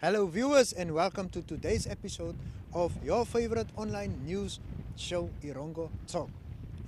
Hello viewers and welcome to today's episode of your favorite online news show Erongo Talk.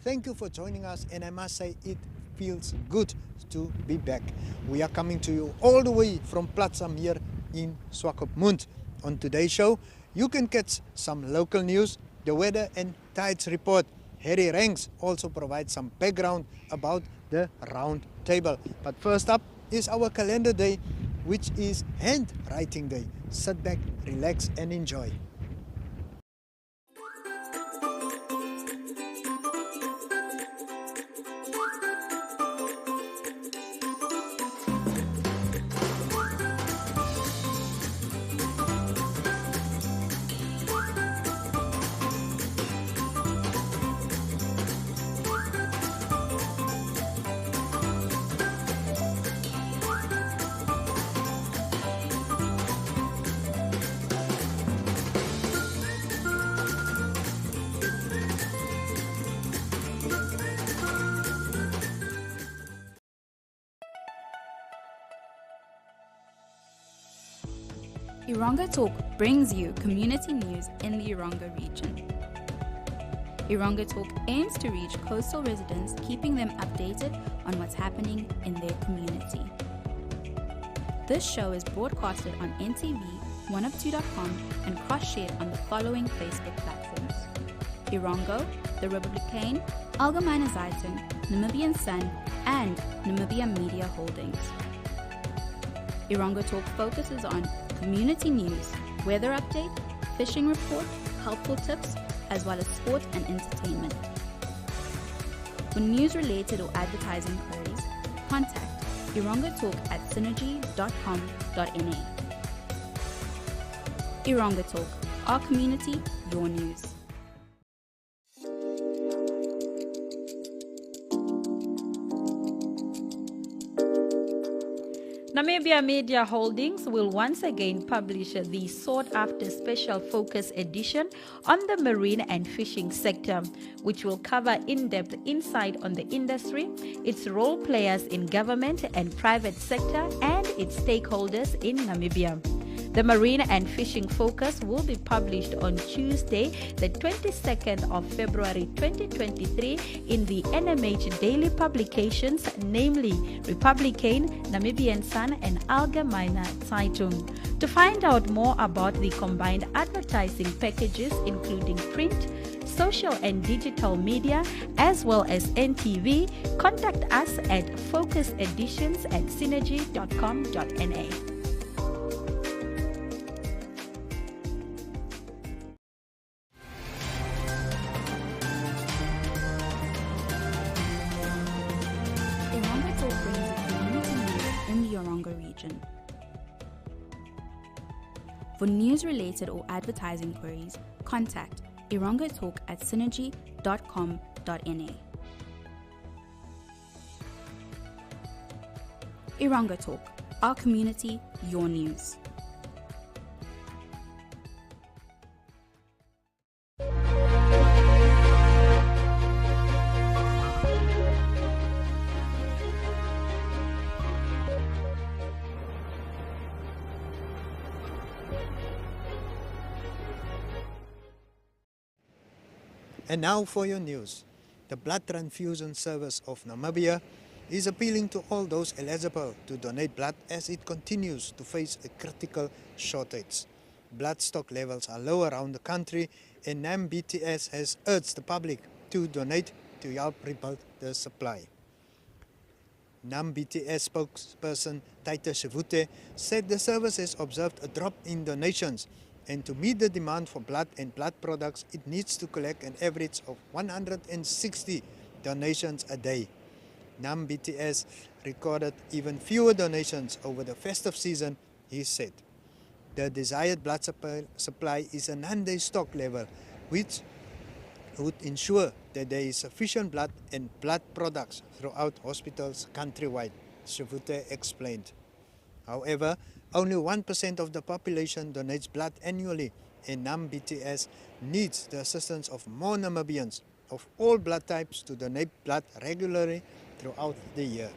Thank you for joining us, and I must say it feels good to be back. We are coming to you all the way from Platsam here in Swakopmund. On today's show, you can catch some local news, the weather and tides report. Harry Ranks also provides some background about the round table. But first up is our calendar day, which is handwriting day. Sit back, relax and enjoy. Erongo Talk brings you community news in the Erongo region. Erongo Talk aims to reach coastal residents, keeping them updated on what's happening in their community. This show is broadcasted on NTV, oneof2.com and cross-shared on the following Facebook platforms: Erongo, The Republican, Algemeine Zeitung, Namibian Sun, and Namibia Media Holdings. Erongo Talk focuses on community news, weather update, fishing report, helpful tips, as well as sport and entertainment. For news-related or advertising queries, contact Erongo Talk at synergy.com.na. Erongo Talk, our community, your news. Namibia Media Holdings will once again publish the sought-after special focus edition on the marine and fishing sector, which will cover in-depth insight on the industry, its role players in government and private sector, and its stakeholders in Namibia. The Marine and Fishing Focus will be published on Tuesday, the 22nd of February 2023 in the NMH daily publications, namely Republican, Namibian Sun, and Algemeine Zeitung. To find out more about the combined advertising packages, including print, social and digital media, as well as NTV, contact us at focuseditions@synergy.com.na. For news-related or advertising queries, contact Erongo Talk at synergy.com.na. Erongo Talk, our community, your news. And now for your news. The Blood Transfusion Service of Namibia is appealing to all those eligible to donate blood as it continues to face a critical shortage. Blood stock levels are low around the country, and NAM-BTS has urged the public to donate to help rebuild the supply. NAM-BTS spokesperson Taita Shivute said the service has observed a drop in donations, and to meet the demand for blood and blood products, it needs to collect an average of 160 donations a day. NAM-BTS recorded even fewer donations over the festive season, he said. The desired blood supply is a 9-day stock level, which would ensure that there is sufficient blood and blood products throughout hospitals countrywide, Shivute explained. However, only 1% of the population donates blood annually, and NAM-BTS needs the assistance of more Namibians of all blood types to donate blood regularly throughout the year.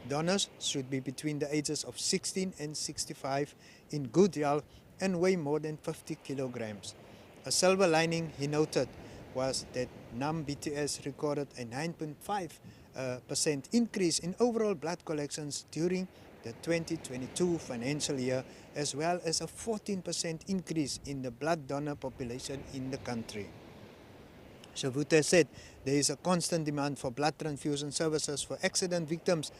Donors should be between the ages of 16 and 65, in good health, and weigh more than 50 kilograms. A silver lining, he noted, was that NAM BTS recorded a 9.5% increase in overall blood collections during the 2022 financial year, as well as a 14% increase in the blood donor population in the country. Shavute said there is a constant demand for blood transfusion services for accident victims,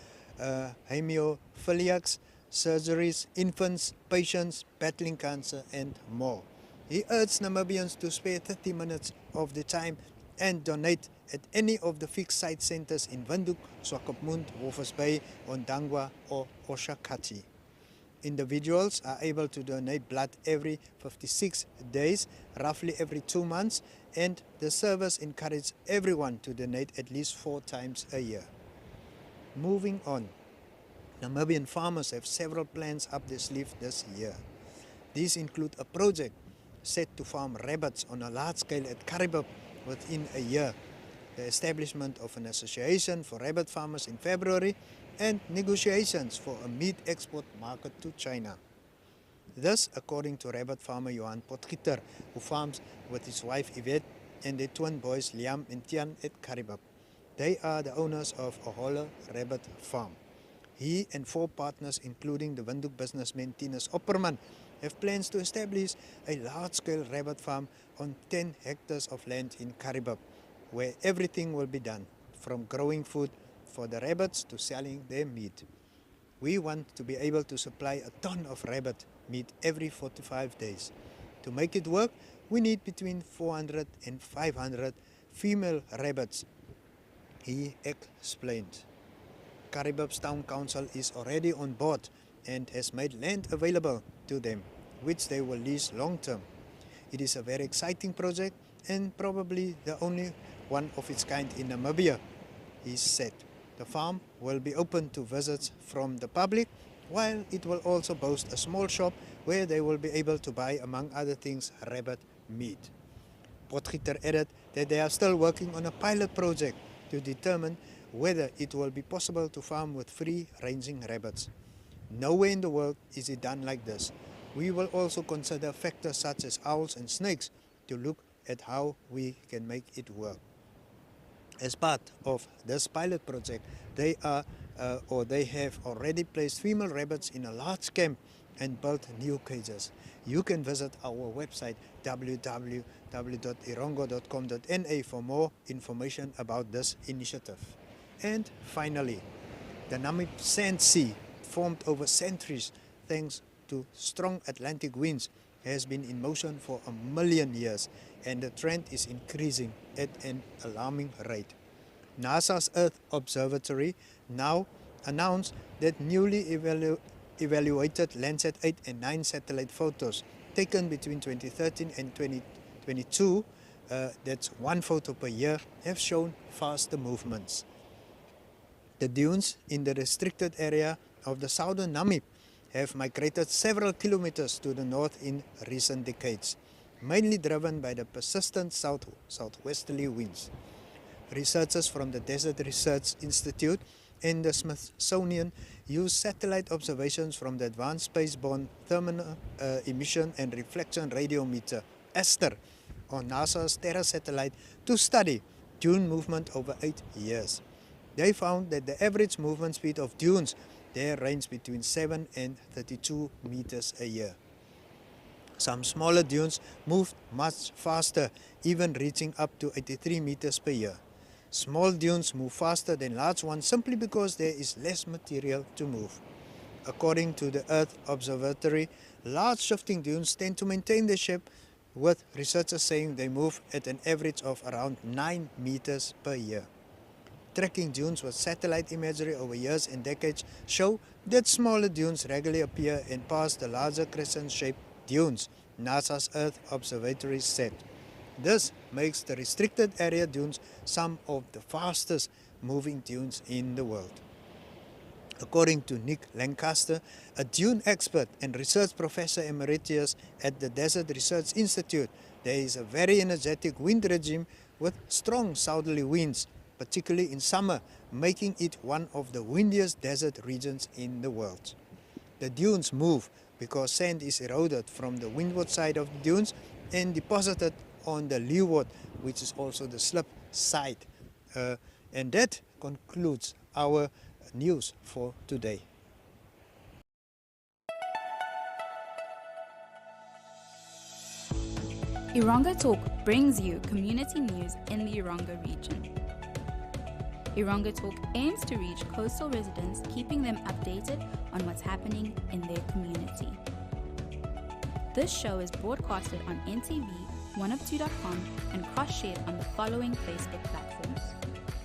hemophiliacs, surgeries, infants, patients battling cancer, and more. He urged Namibians to spare 30 minutes of the time and donate at any of the fixed site centers in Windhoek, Swakopmund, Walvis Bay, Ondangwa, or Oshakati. Individuals are able to donate blood every 56 days, roughly every 2 months, and the service encourages everyone to donate at least 4 times a year. Moving on, Namibian farmers have several plans up their sleeve this year. These include a project set to farm rabbits on a large scale at Karibab within a year, the establishment of an association for rabbit farmers in February, and negotiations for a meat export market to China. This, according to rabbit farmer Johan Potgieter, who farms with his wife Yvette and their twin boys Liam and Tian at Karibab. They are the owners of a Holler rabbit farm. He and 4 partners, including the Windhoek businessman Tinus Opperman, have plans to establish a large-scale rabbit farm on 10 hectares of land in Karibab, where everything will be done, from growing food for the rabbits to selling their meat. We want to be able to supply a ton of rabbit meat every 45 days. To make it work, we need between 400 and 500 female rabbits, he explained. Karibab's Town Council is already on board and has made land available to them, which they will lease long term. It is a very exciting project and probably the only one of its kind in Namibia, he said. The farm will be open to visits from the public, while it will also boast a small shop where they will be able to buy, among other things, rabbit meat. Potgieter added that they are still working on a pilot project to determine whether it will be possible to farm with free-ranging rabbits. Nowhere in the world is it done like this. We will also consider factors such as owls and snakes to look at how we can make it work. As part of this pilot project, they have already placed female rabbits in a large camp and built new cages. You can visit our website www.erongo.com.na for more information about this initiative. And finally, the Namib Sand Sea, formed over centuries thanks to strong Atlantic winds, has been in motion for 1 million years, and the trend is increasing at an alarming rate. NASA's Earth Observatory now announced that newly evaluated Landsat 8 and 9 satellite photos taken between 2013 and 2022, that's 1 photo per year, have shown faster movements. The dunes in the restricted area of the southern Namib have migrated several kilometers to the north in recent decades, mainly driven by the persistent southwesterly winds. Researchers from the Desert Research Institute and the Smithsonian use satellite observations from the Advanced Spaceborne Thermal Emission and Reflection Radiometer, ASTER, on NASA's Terra satellite to study dune movement over 8 years. They found that the average movement speed of dunes there ranged between 7 and 32 meters a year. Some smaller dunes moved much faster, even reaching up to 83 meters per year. Small dunes move faster than large ones simply because there is less material to move. According to the Earth Observatory, large shifting dunes tend to maintain their shape, with researchers saying they move at an average of around 9 meters per year. Tracking dunes with satellite imagery over years and decades show that smaller dunes regularly appear and pass the larger crescent-shaped dunes, NASA's Earth Observatory said. This makes the restricted area dunes some of the fastest moving dunes in the world. According to Nick Lancaster, a dune expert and research professor emeritus at the Desert Research Institute, there is a very energetic wind regime with strong southerly winds particularly in summer, making it one of the windiest desert regions in the world. The dunes move because sand is eroded from the windward side of the dunes and deposited on the leeward, which is also the slip side. And that concludes our news for today. Erongo Talk brings you community news in the Erongo region. Erongo Talk aims to reach coastal residents, keeping them updated on what's happening in their community. This show is broadcasted on NTV, 1up2.com, and cross-shared on the following Facebook platforms: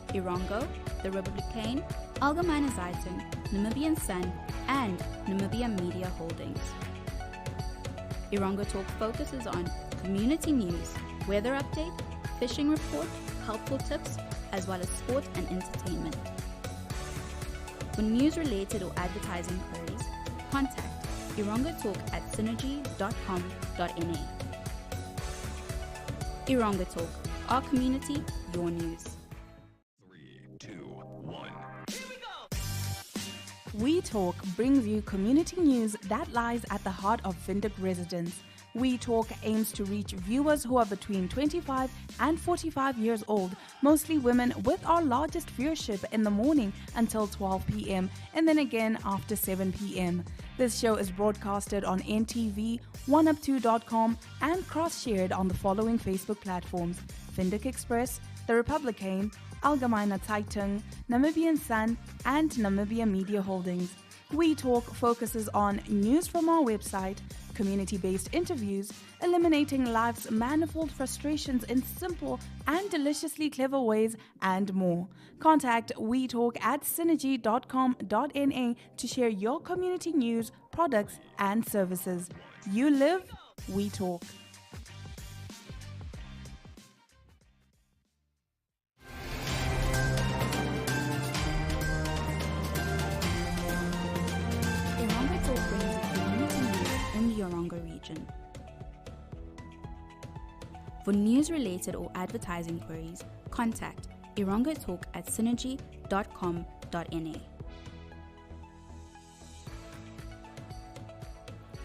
Erongo, The Republican, Algemene Zeitung, Namibian Sun, and Namibia Media Holdings. Erongo Talk focuses on community news, weather update, fishing report, helpful tips, as well as sport and entertainment. For news-related or advertising queries, contact Erongo Talk at synergy.com.na. Erongo Talk, our community, your news. 3, 2, 1. We Talk brings you community news that lies at the heart of Windhoek residents. We Talk aims to reach viewers who are between 25 and 45 years old, mostly women, with our largest viewership in the morning until 12 p.m. and then again after 7 p.m. This show is broadcasted on NTV, 1up2.com, and cross-shared on the following Facebook platforms: Windhoek Express, The Republican, Algemene Zeitung, Namibian Sun, and Namibia Media Holdings. We Talk focuses on news from our website, community-based interviews, eliminating life's manifold frustrations in simple and deliciously clever ways, and more. Contact We Talk at synergy.com.na to share your community news, products, and services. You live, we talk. Erongo Talk brings you community news in the Erongo region. For news-related or advertising queries, contact Erongo Talk at synergy.com.na.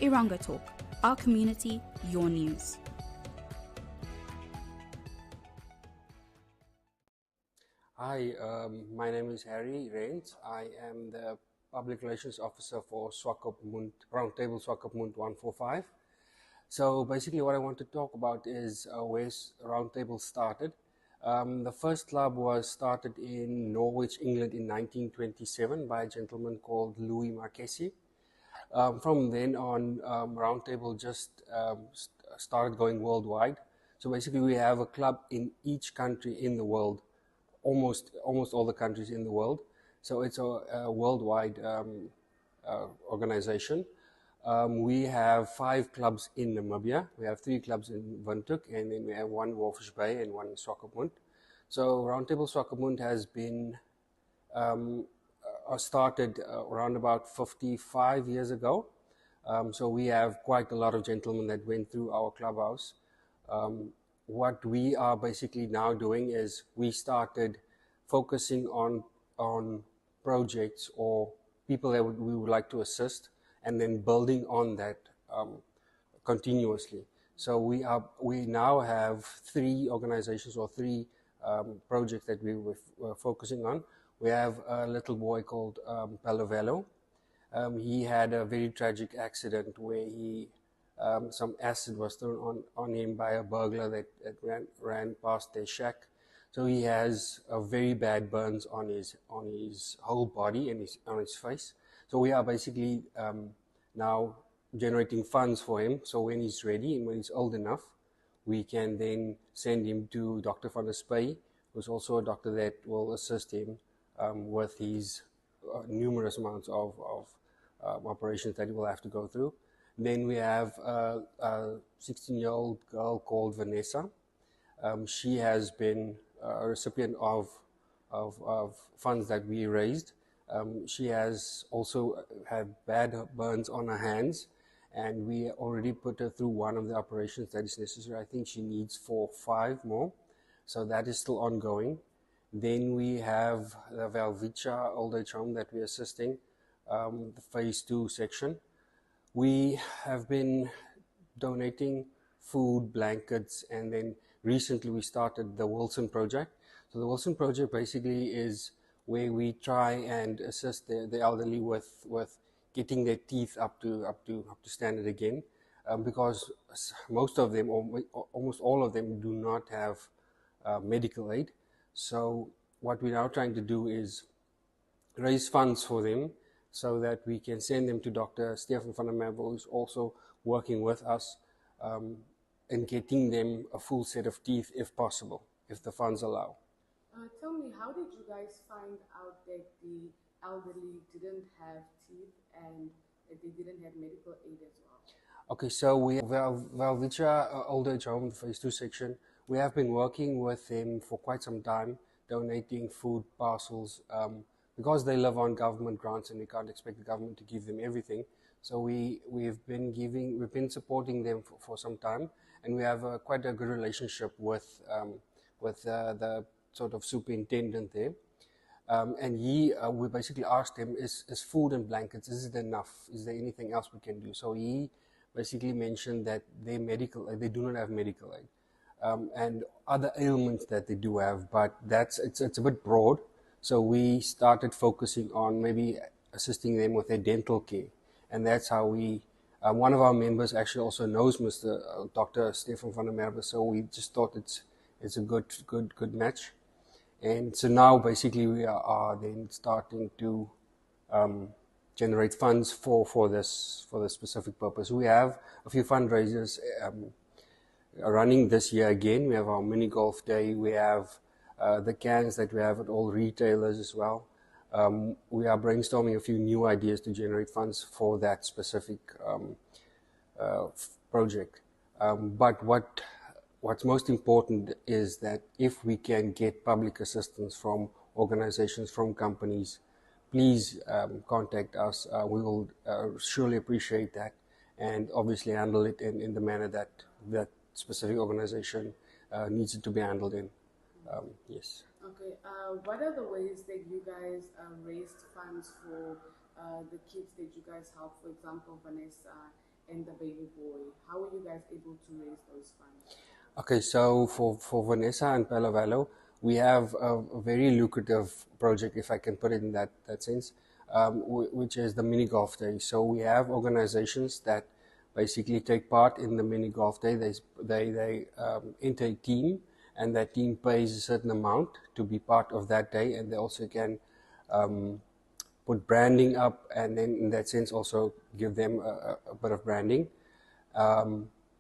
Erongo Talk, our community, your news. Hi, my name is Harry Rent. I am the Public Relations Officer for Swakopmund, Roundtable Swakopmund 145. So basically what I want to talk about is where Roundtable started. The first club was started in Norwich, England in 1927 by a gentleman called Louis Marchesi. From then on, Roundtable just started going worldwide. So basically we have a club in each country in the world, almost all the countries in the world. So it's a worldwide organization. We have 5 clubs in Namibia. We have 3 clubs in Windhoek, and then we have 1 in Walvis Bay and 1 in Swakopmund. So Roundtable Swakopmund has been started around about 55 years ago. So we have quite a lot of gentlemen that went through our clubhouse. What we are basically now doing is we started focusing on projects or people that we would like to assist, and then building on that continuously. So we now have 3 organizations or 3 projects that we were focusing on. We have a little boy called Palavello. He had a very tragic accident where some acid was thrown on him by a burglar that ran past their shack. So he has a very bad burns on his whole body and on his face. So we are basically now generating funds for him. So when he's ready and when he's old enough, we can then send him to Dr. van der Spey, who's also a doctor that will assist him with his numerous amounts of operations that he will have to go through. Then we have a 16-year-old girl called Vanessa. She has been a recipient of funds that we raised. She has also had bad burns on her hands, and we already put her through one of the operations that is necessary. I think she needs 4 or 5 more, so that is still ongoing. Then we have the Velvicha old age home that we're assisting, the phase 2 section. We have been donating food, blankets, and then recently we started the Wilson Project. So the Wilson Project basically is where we try and assist the elderly with getting their teeth up to standard again, because most of them, or almost all of them, do not have medical aid. So what we're now trying to do is raise funds for them so that we can send them to Dr. Stefan van der Merwe, who's also working with us in getting them a full set of teeth if possible, if the funds allow. Tell me, how did you guys find out that the elderly didn't have teeth and that they didn't have medical aid as well? Okay, so we have Velvicha Old Age Home, the phase 2 section. We have been working with them for quite some time, donating food parcels, because they live on government grants and we can't expect the government to give them everything. So we've been supporting them for some time, and we have quite a good relationship with the sort of superintendent there. And we basically asked him, is food and blankets, is it enough? Is there anything else we can do? So he basically mentioned that they do not have medical aid, and other ailments that they do have, but it's a bit broad. So we started focusing on maybe assisting them with their dental care, and that's how we. One of our members actually also knows Dr. Stefan van der Merwe, so we just thought it's a good match. And so now basically we are then starting to generate funds for this specific purpose. We have a few fundraisers running this year again. We have our mini golf day. We have the cans that we have at all retailers as well. We are brainstorming a few new ideas to generate funds for that specific project. But what's most important is that if we can get public assistance from organizations, from companies, please contact us. We will surely appreciate that, and obviously handle it in the manner that that specific organization needs it to be handled in. Yes. Okay, what are the ways that you guys raised funds for the kids that you guys help? For example, Vanessa and the baby boy. How were you guys able to raise those funds? Okay, so for Vanessa and Palavello, we have a very lucrative project, if I can put it in that sense, which is the mini golf day. So we have organizations that basically take part in the mini golf day. They enter a team, and that team pays a certain amount to be part of that day, and they also can put branding up, and then in that sense also give them a bit of branding.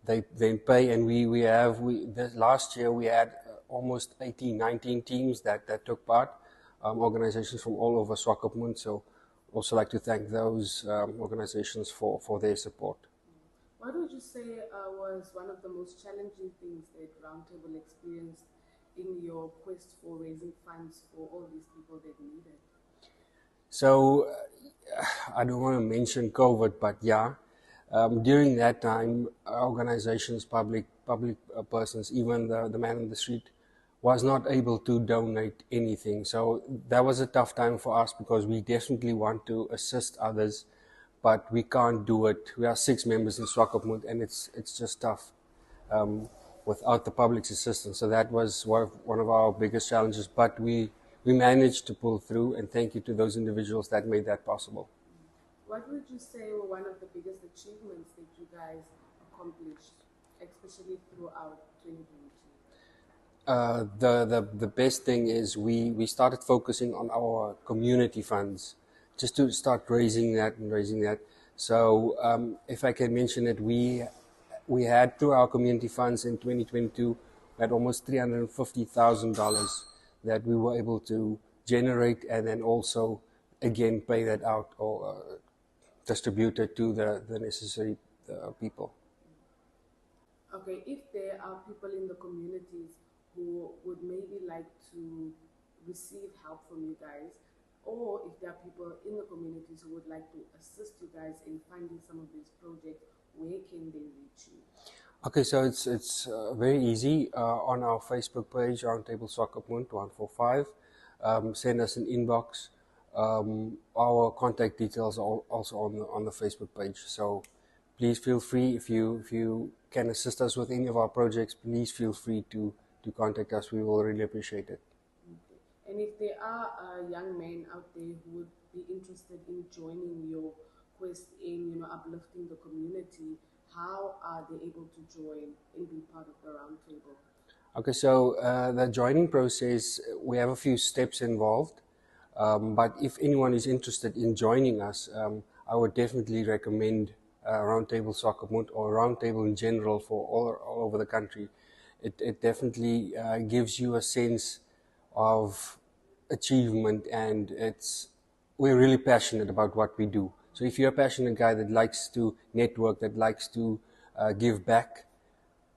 They then pay, and last year we had almost 18, 19 teams that took part, organizations from all over Swakopmund. So also like to thank those organizations for their support. What would you say was one of the most challenging things that Roundtable experienced in your quest for raising funds for all these people that need it? So I don't want to mention COVID, but yeah, during that time, organizations, public persons, even the man in the street, was not able to donate anything. So that was a tough time for us, because we definitely want to assist others, but we can't do it. We are 6 members in Swakopmund, and it's just tough without the public's assistance. So that was one of our biggest challenges, but we managed to pull through, and thank you to those individuals that made that possible. What would you say were one of the biggest achievements that you guys accomplished, especially throughout 2022? The best thing is we started focusing on our community funds, just to start raising that. So if I can mention it, we had, through our community funds in 2022, we had almost $350,000 that we were able to generate, and then also again pay that out or distribute it to the necessary people. Okay, if there are people in the communities who would maybe like to receive help from you guys, or if there are people in the communities who would like to assist you guys in funding some of these projects, where can they reach you? Okay, so it's very easy. On our Facebook page, Roundtable Swakopmund 145, send us an inbox. Our contact details are also on the Facebook page. So please feel free, if you can assist us with any of our projects, please feel free to contact us. We will really appreciate it. Okay. And if there are young men out there who would be interested in joining your quest in, uplifting the community, how are they able to join and be part of the roundtable? Okay, so the joining process, we have a few steps involved. But if anyone is interested in joining us, I would definitely recommend Roundtable Swakopmund or Roundtable in general for all over the country. It definitely gives you a sense of achievement, and we're really passionate about what we do. So if you're a passionate guy that likes to network, that likes to give back,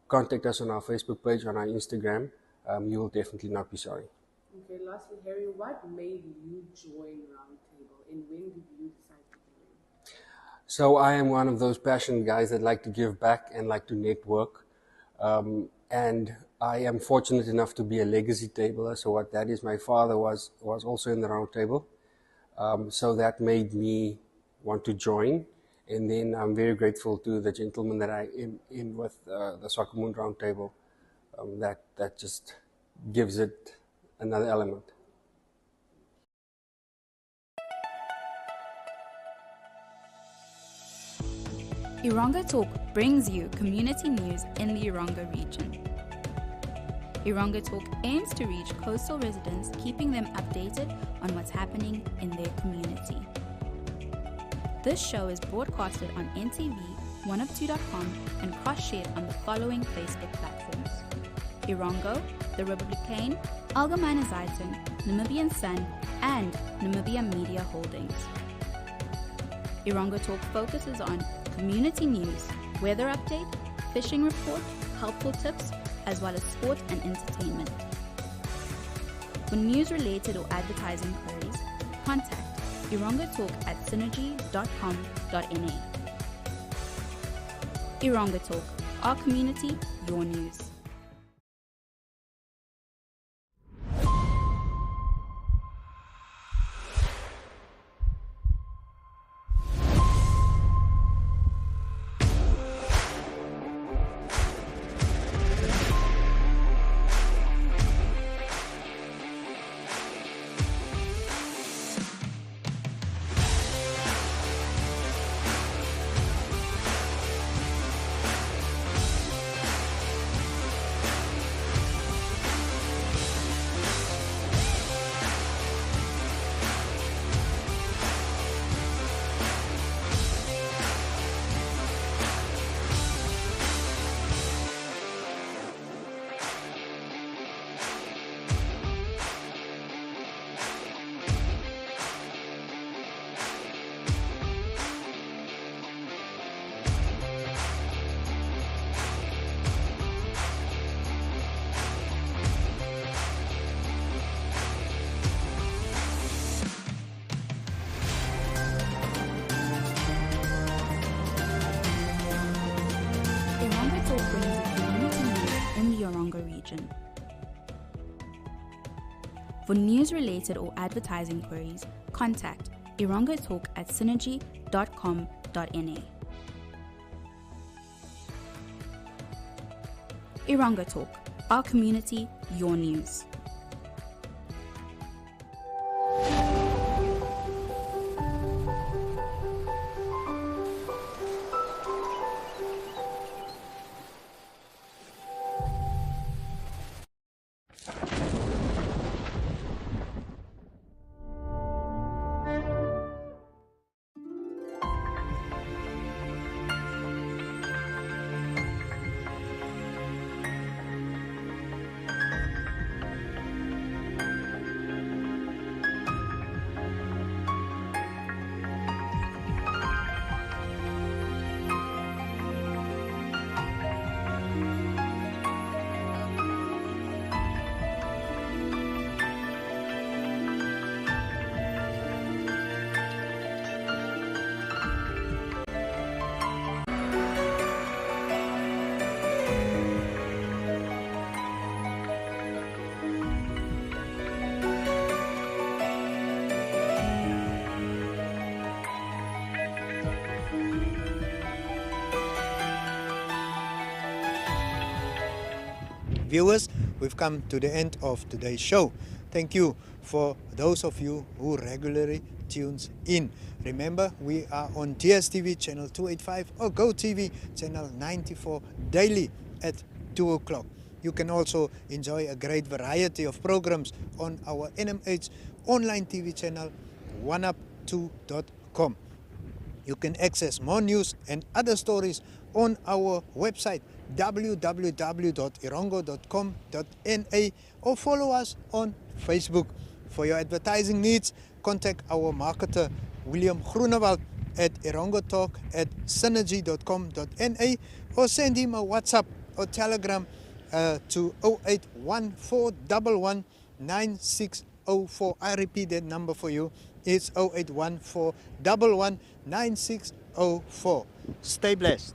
contact us on our Facebook page, on our Instagram. You will definitely not be sorry. Okay, lastly, Harry, what made you join Roundtable and when did you decide to join? So I am one of those passionate guys that like to give back and like to network. And I am fortunate enough to be a legacy tabler. So what that is, my father was also in the round table. So that made me want to join. And then I'm very grateful to the gentleman that I am in with the Swakopmund round table. That just gives it another element. Erongo Talk brings you community news in the Erongo region. Erongo Talk aims to reach coastal residents, keeping them updated on what's happening in their community. This show is broadcasted on NTV, 102.com, and cross-shared on the following Facebook platforms: Erongo, The Republican, Algemeine Zeitung, Namibian Sun, and Namibia Media Holdings. Erongo Talk focuses on community news, weather update, fishing report, helpful tips, as well as sport and entertainment. For news-related or advertising queries, contact erongotalk@synergy.com.na. Erongo Talk, our community, your news. Region. For news-related or advertising queries, contact erongotalk@synergy.com.na. Erongo Talk, our community, your news. Viewers, we've come to the end of today's show. Thank you for those of you who regularly tunes in. Remember, we are on DSTV channel 285 or GoTV channel 94 daily at 2 o'clock. You can also enjoy a great variety of programs on our NMH online TV channel 1up2.com. You can access more news and other stories on our website www.erongo.com.na or follow us on Facebook. For your advertising needs, contact our marketer William Groenewald at erongotalk@synergy.com.na or send him a WhatsApp or Telegram to 0814119604. I repeat that number for you. It's 0814119604. Stay blessed.